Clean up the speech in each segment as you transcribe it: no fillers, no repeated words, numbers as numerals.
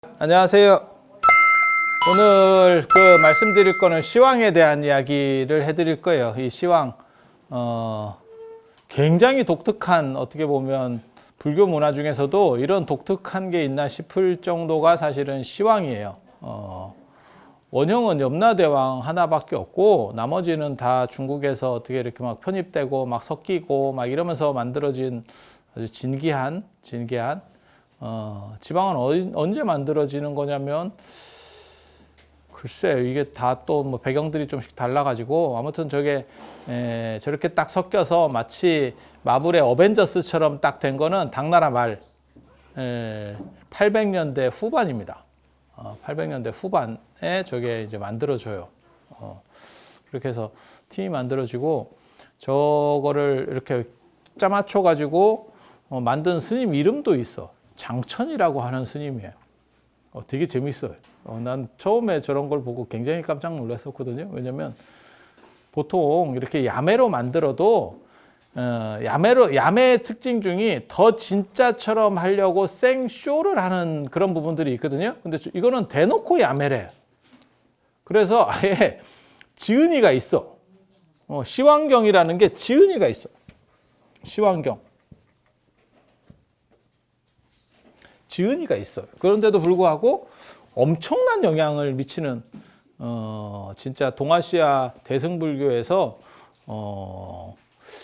안녕하세요. 오늘 말씀드릴 거는 시황에 대한 이야기를 해드릴 거예요. 이 시황, 굉장히 독특한, 어떻게 보면 불교 문화 중에서도 이런 독특한 게 있나 싶을 정도가 사실은 시황이에요. 원형은 염라대왕 하나밖에 없고 나머지는 다 중국에서 어떻게 이렇게 막 편입되고 막 섞이고 막 이러면서 만들어진 아주 진기한 지방은 언제 만들어지는 거냐면 글쎄요, 이게 다 또 뭐 배경들이 좀씩 달라가지고 아무튼 저게 저렇게 딱 섞여서 마치 마블의 어벤져스처럼 딱 된 거는 당나라 말 800년대 후반입니다. 800년대 후반에 저게 이제 만들어져요. 그렇게 해서 팀이 만들어지고 저거를 이렇게 짜맞춰 가지고 만든 스님 이름도 있어. 장천이라고 하는 스님이에요. 되게 재밌어요. 난 처음에 저런 걸 보고 굉장히 깜짝 놀랐었거든요. 왜냐면 보통 이렇게 야매로 만들어도 야매의 특징 중에 더 진짜처럼 하려고 생쇼를 하는 그런 부분들이 있거든요. 근데 이거는 대놓고 야매래. 그래서 아예 지은이가 있어. 시황경이라는 게 지은이가 있어. 시황경. 지은이가 있어요. 그런데도 불구하고 엄청난 영향을 미치는 진짜 동아시아 대승불교에서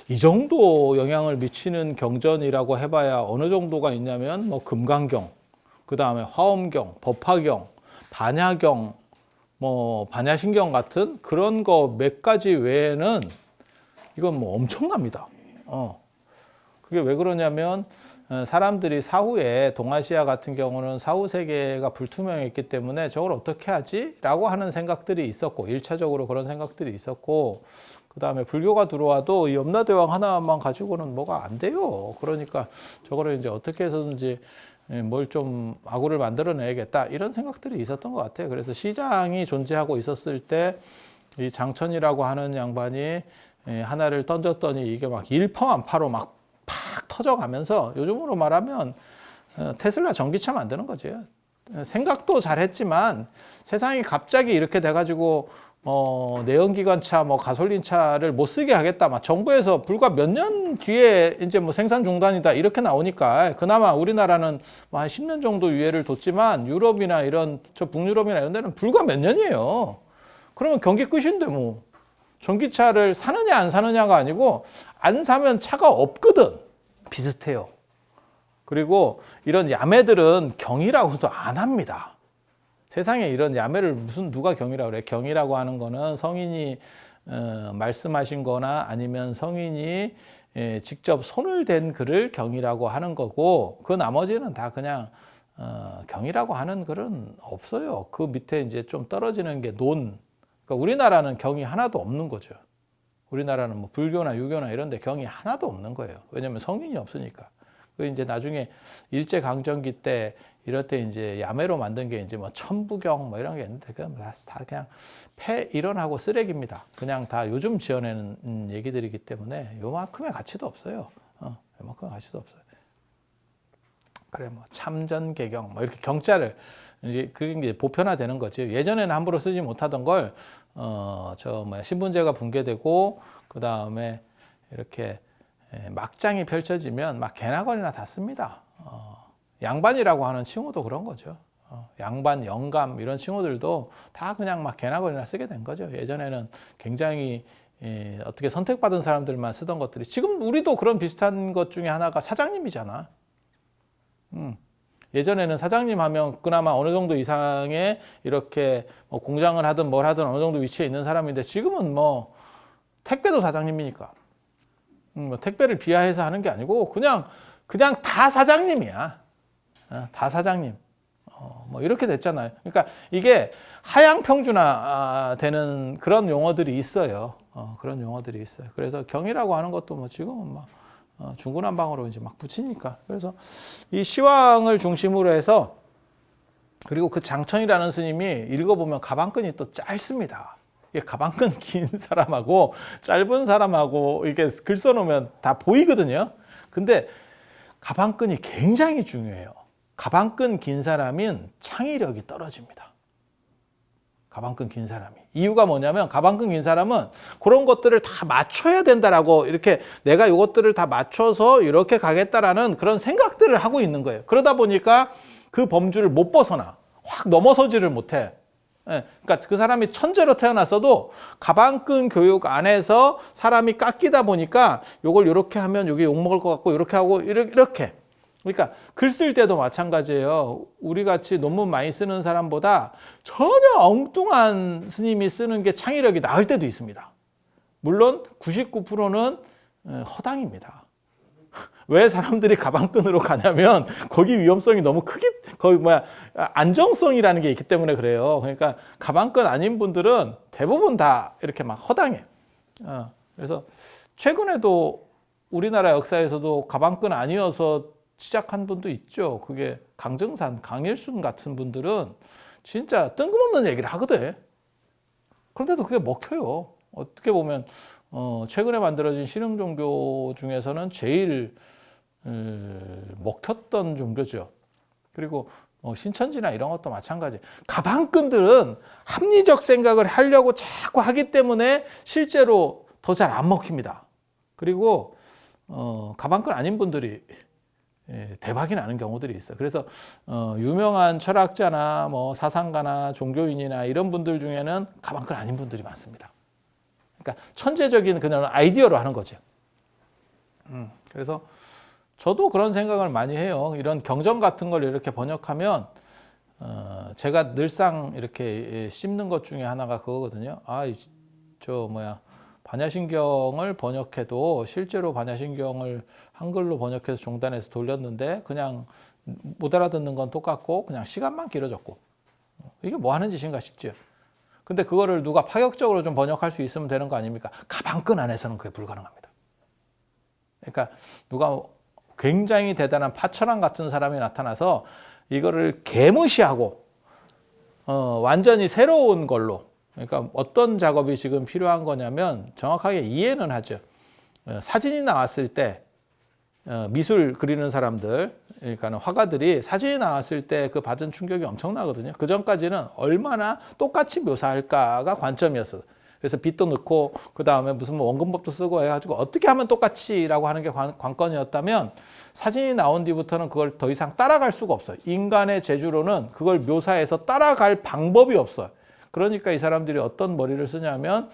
이 정도 영향을 미치는 경전이라고 해봐야 어느 정도가 있냐면 뭐 금강경, 그 다음에 화엄경, 법화경, 반야경, 뭐 반야신경 같은 그런 거 몇 가지 외에는 이건 뭐 엄청납니다. 그게 왜 그러냐면 사람들이 사후에 동아시아 같은 경우는 사후 세계가 불투명했기 때문에 저걸 어떻게 하지? 라고 하는 생각들이 있었고 1차적으로 그런 생각들이 있었고 그 다음에 불교가 들어와도 이 염라대왕 하나만 가지고는 뭐가 안 돼요. 그러니까 저거를 이제 어떻게 해서든지 뭘 좀 아구를 만들어내야겠다 이런 생각들이 있었던 것 같아요. 그래서 시장이 존재하고 있었을 때 이 장천이라고 하는 양반이 하나를 던졌더니 이게 막 일파만파로 막 팍 터져가면서 요즘으로 말하면 테슬라 전기차 만드는 거죠. 생각도 잘했지만 세상이 갑자기 이렇게 돼가지고 내연기관차, 뭐 가솔린차를 못 쓰게 하겠다. 막 정부에서 불과 몇 년 뒤에 이제 뭐 생산 중단이다 이렇게 나오니까 그나마 우리나라는 뭐 한 10년 정도 유예를 뒀지만 유럽이나 이런 저 북유럽이나 이런 데는 불과 몇 년이에요. 그러면 경기 끝인데 뭐. 전기차를 사느냐 안 사느냐가 아니고 안 사면 차가 없거든. 비슷해요. 그리고 이런 야매들은 경이라고도 안 합니다. 세상에 이런 야매를 무슨 누가 경이라고 그래. 경이라고 하는 거는 성인이 말씀하신 거나 아니면 성인이 직접 손을 댄 글을 경이라고 하는 거고 그 나머지는 다 그냥 경이라고 하는 글은 없어요. 그 밑에 이제 좀 떨어지는 게 그러니까 우리나라는 경이 하나도 없는 거죠. 우리나라는 뭐 불교나 유교나 이런 데 경이 하나도 없는 거예요. 왜냐면 성인이 없으니까. 그 이제 나중에 일제강점기 때 이럴 때 이제 야매로 만든 게 이제 뭐 천부경 뭐 이런 게 있는데 그건 다 그냥 폐일원하고 쓰레기입니다. 그냥 다 요즘 지어내는 얘기들이기 때문에 요만큼의 가치도 없어요. 요만큼의 가치도 없어요. 그래 뭐 참전개경 뭐 이렇게 경자를 이제 그게 보편화되는 거지. 예전에는 함부로 쓰지 못하던 걸 신분제가 붕괴되고 그 다음에 이렇게 막장이 펼쳐지면 막 개나거리나 다 씁니다. 양반이라고 하는 칭호도 그런 거죠. 양반, 영감 이런 칭호들도 다 그냥 막 개나거리나 쓰게 된 거죠. 예전에는 굉장히 어떻게 선택받은 사람들만 쓰던 것들이 지금 우리도 그런 비슷한 것 중에 하나가 사장님이잖아. 예전에는 사장님 하면 그나마 어느 정도 이상의 이렇게 뭐 공장을 하든 뭘 하든 어느 정도 위치에 있는 사람인데 지금은 뭐 택배도 사장님이니까 뭐 택배를 비하해서 하는 게 아니고 그냥 다 사장님이야. 다 사장님. 뭐 이렇게 됐잖아요. 그러니까 이게 하향평준화 되는 그런 용어들이 있어요. 그런 용어들이 있어요. 그래서 경이라고 하는 것도 뭐 지금은 막 중구난방으로 이제 막 붙이니까. 그래서 이 시황을 중심으로 해서 그리고 그 장천이라는 스님이 읽어보면 가방끈이 또 짧습니다. 이게 가방끈 긴 사람하고 짧은 사람하고 이게 글 써놓으면 다 보이거든요. 근데 가방끈이 굉장히 중요해요. 가방끈 긴 사람은 창의력이 떨어집니다. 가방끈 긴 사람이. 이유가 뭐냐면 가방끈 긴 사람은 그런 것들을 다 맞춰야 된다라고 이렇게 내가 이것들을 다 맞춰서 이렇게 가겠다라는 그런 생각들을 하고 있는 거예요. 그러다 보니까 그 범주를 못 벗어나. 확 넘어서지를 못해. 그러니까 그 사람이 천재로 태어났어도 가방끈 교육 안에서 사람이 깎이다 보니까 요걸 이렇게 하면 여기 욕먹을 것 같고 이렇게 하고 이렇게. 그러니까 글 쓸 때도 마찬가지예요. 우리 같이 논문 많이 쓰는 사람보다 전혀 엉뚱한 스님이 쓰는 게 창의력이 나을 때도 있습니다. 물론 99%는 허당입니다. 왜 사람들이 가방끈으로 가냐면 거기 위험성이 너무 거기 안정성이라는 게 있기 때문에 그래요. 그러니까 가방끈 아닌 분들은 대부분 다 이렇게 막 허당해. 그래서 최근에도 우리나라 역사에서도 가방끈 아니어서 시작한 분도 있죠. 그게 강정산, 강일순 같은 분들은 진짜 뜬금없는 얘기를 하거든. 그런데도 그게 먹혀요. 어떻게 보면 최근에 만들어진 신흥종교 중에서는 제일 먹혔던 종교죠. 그리고 신천지나 이런 것도 마찬가지. 가방끈들은 합리적 생각을 하려고 자꾸 하기 때문에 실제로 더 잘 안 먹힙니다. 그리고 가방끈 아닌 분들이 대박이 나는 경우들이 있어요. 그래서 유명한 철학자나 뭐 사상가나 종교인이나 이런 분들 중에는 가방끈 아닌 분들이 많습니다. 그러니까 천재적인 그냥 아이디어로 하는 거죠. 그래서 저도 그런 생각을 많이 해요. 이런 경전 같은 걸 이렇게 번역하면 제가 늘상 이렇게 씹는 것 중에 하나가 그거거든요. 반야신경을 번역해도 실제로 반야신경을 한글로 번역해서 종단에서 돌렸는데 그냥 못 알아듣는 건 똑같고 그냥 시간만 길어졌고 이게 뭐 하는 짓인가 싶죠. 근데 그거를 누가 파격적으로 좀 번역할 수 있으면 되는 거 아닙니까? 가방끈 안에서는 그게 불가능합니다. 그러니까 누가 굉장히 대단한 파천왕 같은 사람이 나타나서 이거를 개무시하고 완전히 새로운 걸로, 그러니까 어떤 작업이 지금 필요한 거냐면 정확하게 이해는 하죠. 사진이 나왔을 때 미술 그리는 사람들, 그러니까 화가들이 사진이 나왔을 때 그 받은 충격이 엄청나거든요. 그 전까지는 얼마나 똑같이 묘사할까가 관점이었어요. 그래서 빛도 넣고 그 다음에 무슨 뭐 원근법도 쓰고 해가지고 어떻게 하면 똑같이라고 하는 게 관건이었다면 사진이 나온 뒤부터는 그걸 더 이상 따라갈 수가 없어요. 인간의 재주로는 그걸 묘사해서 따라갈 방법이 없어요. 그러니까 이 사람들이 어떤 머리를 쓰냐면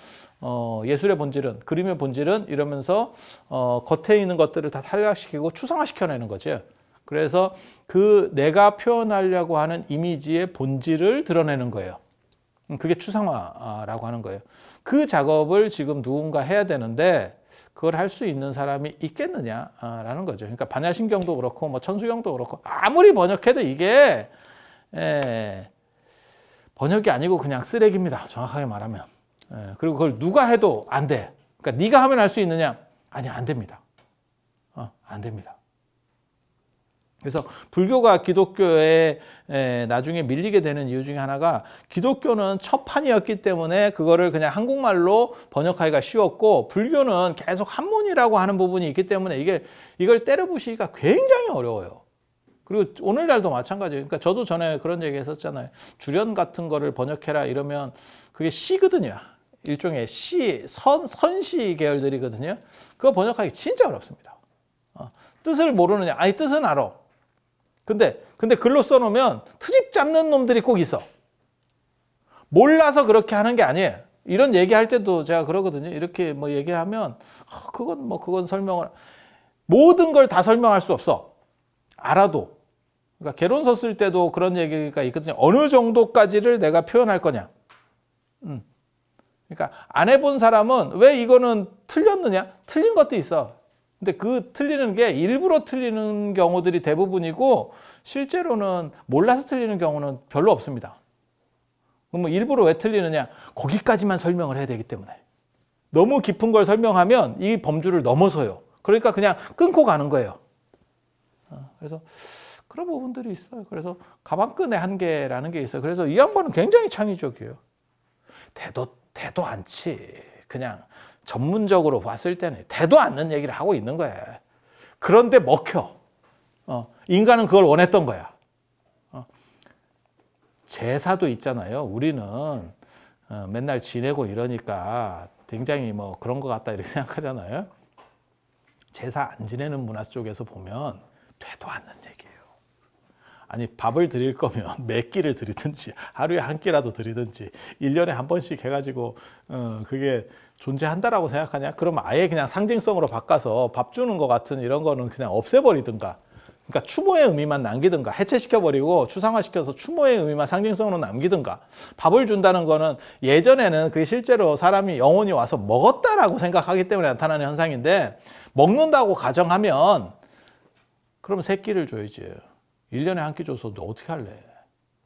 예술의 본질은, 그림의 본질은 이러면서 겉에 있는 것들을 다 탈락시키고 추상화시켜내는 거죠. 그래서 그 내가 표현하려고 하는 이미지의 본질을 드러내는 거예요. 그게 추상화라고 하는 거예요. 그 작업을 지금 누군가 해야 되는데 그걸 할 수 있는 사람이 있겠느냐라는 거죠. 그러니까 반야신경도 그렇고 뭐 천수경도 그렇고 아무리 번역해도 이게 번역이 아니고 그냥 쓰레기입니다. 정확하게 말하면. 그리고 그걸 누가 해도 안 돼. 그러니까 네가 하면 할 수 있느냐? 아니, 안 됩니다. 안 됩니다. 그래서 불교가 기독교에 나중에 밀리게 되는 이유 중에 하나가 기독교는 첫판이었기 때문에 그거를 그냥 한국말로 번역하기가 쉬웠고 불교는 계속 한문이라고 하는 부분이 있기 때문에 이걸 때려부시기가 굉장히 어려워요. 그리고 오늘날도 마찬가지예요. 그러니까 저도 전에 그런 얘기 했었잖아요. 주련 같은 거를 번역해라 이러면 그게 시거든요. 일종의 선시 계열들이거든요. 그거 번역하기 진짜 어렵습니다. 뜻을 모르느냐? 아니, 뜻은 알아. 근데 글로 써놓으면 트집 잡는 놈들이 꼭 있어. 몰라서 그렇게 하는 게 아니에요. 이런 얘기할 때도 제가 그러거든요. 이렇게 뭐 얘기하면 그건 설명을 모든 걸 다 설명할 수 없어. 알아도. 그러니까 개론서 쓸 때도 그런 얘기가 있거든요. 어느 정도까지를 내가 표현할 거냐. 그러니까 안 해본 사람은 왜 이거는 틀렸느냐? 틀린 것도 있어. 근데 그 틀리는 게 일부러 틀리는 경우들이 대부분이고 실제로는 몰라서 틀리는 경우는 별로 없습니다. 그럼 뭐 일부러 왜 틀리느냐? 거기까지만 설명을 해야 되기 때문에. 너무 깊은 걸 설명하면 이 범주를 넘어서요. 그러니까 그냥 끊고 가는 거예요. 그래서 그런 부분들이 있어요. 그래서 가방끈의 한계라는 게 있어요. 그래서 이 양반은 굉장히 창의적이에요. 대도 않지. 그냥 전문적으로 봤을 때는 대도 않는 얘기를 하고 있는 거예요. 그런데 먹혀. 인간은 그걸 원했던 거야. 제사도 있잖아요. 우리는 맨날 지내고 이러니까 굉장히 뭐 그런 것 같다 이렇게 생각하잖아요. 제사 안 지내는 문화 쪽에서 보면 되도 않는 얘기예요. 아니 밥을 드릴 거면 몇 끼를 드리든지 하루에 한 끼라도 드리든지 1년에 한 번씩 해가지고 그게 존재한다라고 생각하냐? 그러면 아예 그냥 상징성으로 바꿔서 밥 주는 것 같은 이런 거는 그냥 없애버리든가, 그러니까 추모의 의미만 남기든가, 해체시켜버리고 추상화시켜서 추모의 의미만 상징성으로 남기든가. 밥을 준다는 거는 예전에는 그게 실제로 사람이 영혼이 와서 먹었다라고 생각하기 때문에 나타나는 현상인데, 먹는다고 가정하면 그럼 세 끼를 줘야지. 1년에 한 끼 줘서 너 어떻게 할래?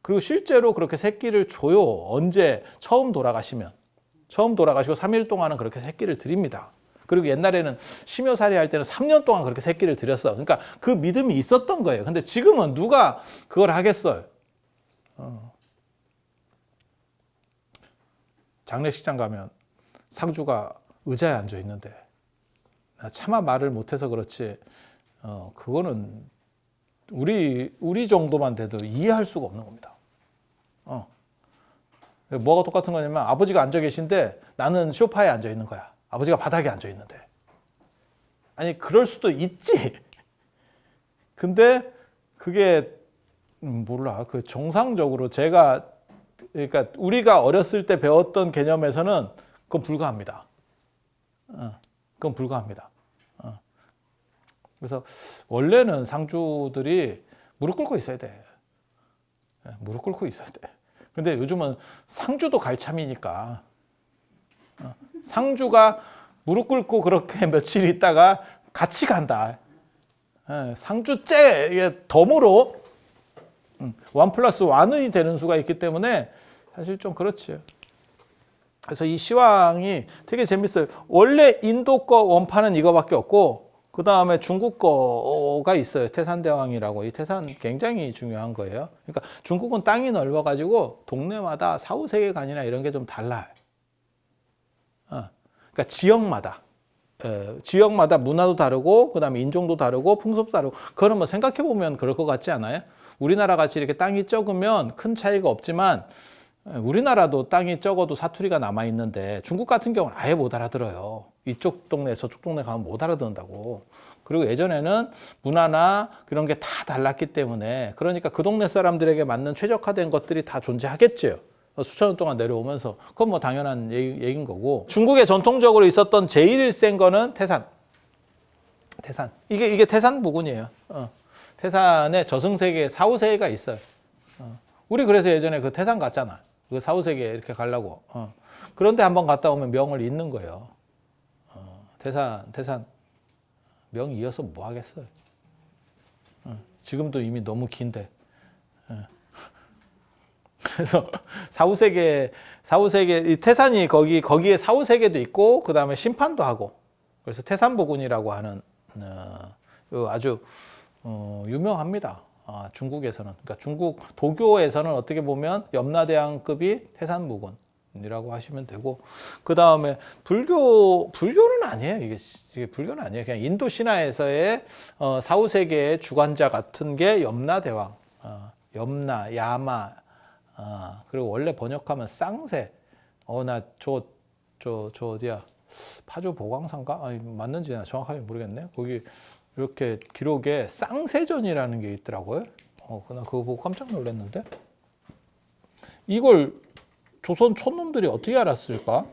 그리고 실제로 그렇게 세 끼를 줘요. 언제? 처음 돌아가시면. 처음 돌아가시고 3일 동안은 그렇게 세 끼를 드립니다. 그리고 옛날에는 심요살이 할 때는 3년 동안 그렇게 세 끼를 드렸어. 그러니까 그 믿음이 있었던 거예요. 근데 지금은 누가 그걸 하겠어요? 장례식장 가면 상주가 의자에 앉아 있는데, 나 차마 말을 못해서 그렇지, 그거는 우리 정도만 돼도 이해할 수가 없는 겁니다. 뭐가 똑같은 거냐면 아버지가 앉아 계신데 나는 소파에 앉아 있는 거야. 아버지가 바닥에 앉아 있는데. 아니 그럴 수도 있지. 근데 그게 몰라. 그 정상적으로 그러니까 우리가 어렸을 때 배웠던 개념에서는 그건 불가합니다. 그건 불가합니다. 그래서 원래는 상주들이 무릎 꿇고 있어야 돼. 무릎 꿇고 있어야 돼. 근데 요즘은 상주도 갈참이니까 상주가 무릎 꿇고 그렇게 며칠 있다가 같이 간다. 상주째 이게 덤으로 1+1이 되는 수가 있기 때문에 사실 좀 그렇지요. 그래서 이 시황이 되게 재밌어요. 원래 인도 거 원판은 이거밖에 없고, 그 다음에 중국 거가 있어요. 태산대왕이라고. 이 태산 굉장히 중요한 거예요. 그러니까 중국은 땅이 넓어가지고 동네마다 사후세계관이나 이런 게 좀 달라요. 그러니까 지역마다 문화도 다르고, 그 다음에 인종도 다르고, 풍습도 다르고. 그거는 뭐 생각해보면 그럴 것 같지 않아요? 우리나라 같이 이렇게 땅이 적으면 큰 차이가 없지만, 우리나라도 땅이 적어도 사투리가 남아있는데 중국 같은 경우는 아예 못 알아들어요. 이쪽 동네 저쪽 동네 가면 못 알아듣는다고. 그리고 예전에는 문화나 그런 게 다 달랐기 때문에, 그러니까 그 동네 사람들에게 맞는 최적화된 것들이 다 존재하겠죠. 수천 년 동안 내려오면서. 그건 뭐 당연한 얘기인 거고. 중국에 전통적으로 있었던 제일 센 거는 태산. 이게 태산 부군이에요. 태산에 저승세계, 사후세계가 있어요. 우리 그래서 예전에 그 태산 갔잖아. 그 사후세계 이렇게 가려고. 그런데 한번 갔다 오면 명을 잇는 거예요. 태산. 명 이어서 뭐 하겠어요. 지금도 이미 너무 긴데. 그래서 사후세계, 이 태산이 거기에 사후세계도 있고, 그 다음에 심판도 하고. 그래서 태산부군이라고 하는, 아주, 유명합니다. 중국에서는. 그러니까 중국 도교에서는 어떻게 보면 염라대왕급이 태산부군이라고 하시면 되고, 그 다음에 불교는 아니에요. 이게 불교는 아니에요. 그냥 인도 신화에서의 사후세계의 주관자 같은 게 염라대왕, 염라, 야마, 그리고 원래 번역하면 쌍세. 나 저 어디야? 파주 보광산가? 아니, 맞는지 정확하게 모르겠네. 거기 이렇게 기록에 쌍세전이라는 게 있더라고요. 나 그거 보고 깜짝 놀랐는데, 이걸 조선 촌놈들이 어떻게 알았을까?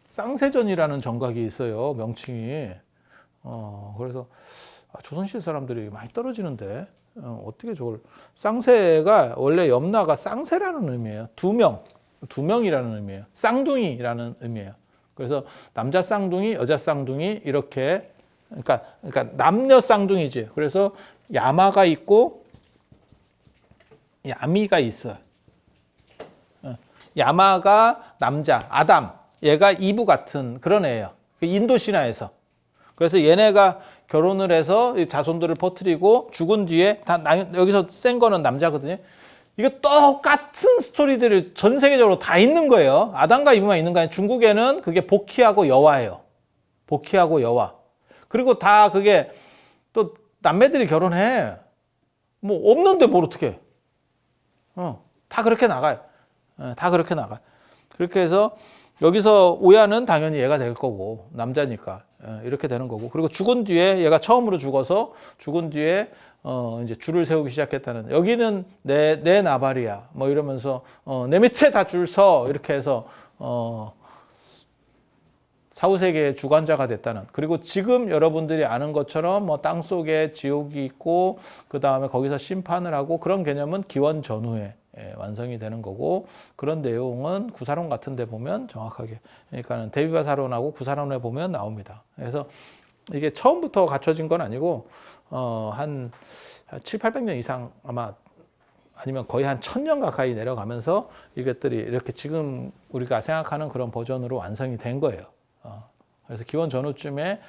쌍세전이라는 정각이 있어요, 명칭이. 그래서 조선시대 사람들이 많이 떨어지는데, 어떻게 저걸. 쌍세가 원래 염라가 쌍세라는 의미예요. 두 명이라는 의미예요. 쌍둥이라는 의미예요. 그래서 남자 쌍둥이, 여자 쌍둥이 이렇게. 그러니까 남녀 쌍둥이지. 그래서 야마가 있고 야미가 있어요. 야마가 남자, 아담. 얘가 이브 같은 그런 애예요. 인도 신화에서. 그래서 얘네가 결혼을 해서 자손들을 퍼뜨리고 죽은 뒤에 여기서 센 거는 남자거든요. 이게 똑같은 스토리들을 전 세계적으로 다 있는 거예요. 아담과 이브만 있는 거 아니에요. 중국에는 그게 복희하고 여화예요. 복희하고 여화. 그리고 다 그게 또 남매들이 결혼해. 뭐 없는데 뭘 어떻게 해. 다 그렇게 나가요. 다 그렇게 나가. 그렇게 해서 여기서 오야는 당연히 얘가 될 거고 남자니까 이렇게 되는 거고 그리고 죽은 뒤에 얘가 처음으로 죽어서 죽은 뒤에 이제 줄을 세우기 시작했다는 여기는 내 나발이야 뭐 이러면서 내 밑에 다 줄 서 이렇게 해서 사후세계의 주관자가 됐다는 그리고 지금 여러분들이 아는 것처럼 뭐 땅속에 지옥이 있고 그 다음에 거기서 심판을 하고 그런 개념은 기원 전후에 완성이 되는 거고 그런 내용은 구사론 같은 데 보면 정확하게 그러니까는 대비바사론하고 구사론에 보면 나옵니다. 그래서 이게 처음부터 갖춰진 건 아니고 한 7, 800년 이상 아마 아니면 거의 한 1000년 가까이 내려가면서 이것들이 이렇게 지금 우리가 생각하는 그런 버전으로 완성이 된 거예요. 그래서 기원 전후쯤에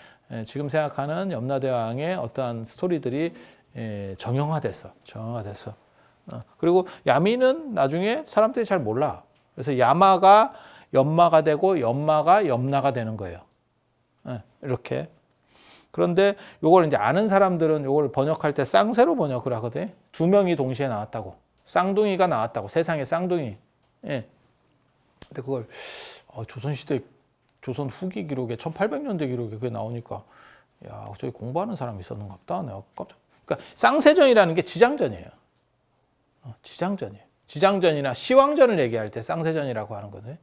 지금 생각하는 염라대왕의 어떠한 스토리들이 정형화됐어. 그리고 야미는 나중에 사람들이 잘 몰라. 그래서 야마가 연마가 되고 연마가 염라가 되는 거예요. 이렇게. 그런데 이걸 이제 아는 사람들은 이걸 번역할 때 쌍세로 번역을 하거든. 두 명이 동시에 나왔다고. 쌍둥이가 나왔다고. 세상에 쌍둥이. 근데 그걸 조선시대 조선 후기 기록에 1800년대 기록에 그게 나오니까 야 저기 공부하는 사람이 있었는가 보다. 내가 깜짝. 그러니까 쌍세전이라는 게 지장전이에요. 지장전이에요. 지장전이나 시왕전을 얘기할 때 쌍세전이라고 하는 거죠.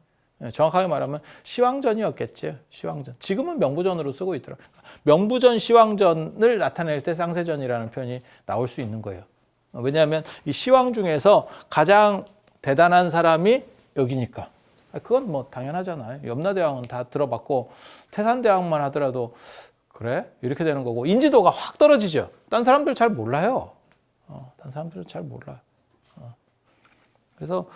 정확하게 말하면 시왕전이었겠죠. 시왕전. 지금은 명부전으로 쓰고 있더라고요. 명부전, 시왕전을 나타낼 때 쌍세전이라는 표현이 나올 수 있는 거예요. 왜냐하면 이 시왕 중에서 가장 대단한 사람이 여기니까. 그건 뭐 당연하잖아요. 염라대왕은 다 들어봤고 태산대왕만 하더라도 그래? 이렇게 되는 거고 인지도가 확 떨어지죠. 딴 사람들 잘 몰라요. 딴 사람들은 잘 몰라요. 그래서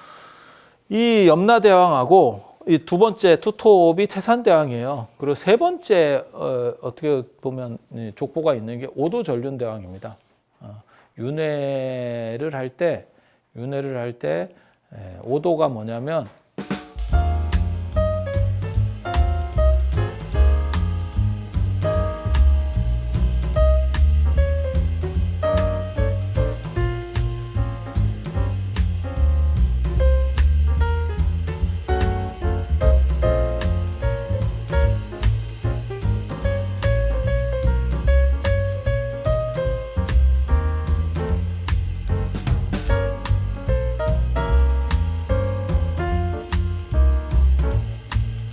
이 염라대왕하고 이 두 번째 투톱이 태산대왕이에요. 그리고 세 번째 어떻게 보면 족보가 있는 게 오도전륜대왕입니다. 윤회를 할 때 오도가 뭐냐면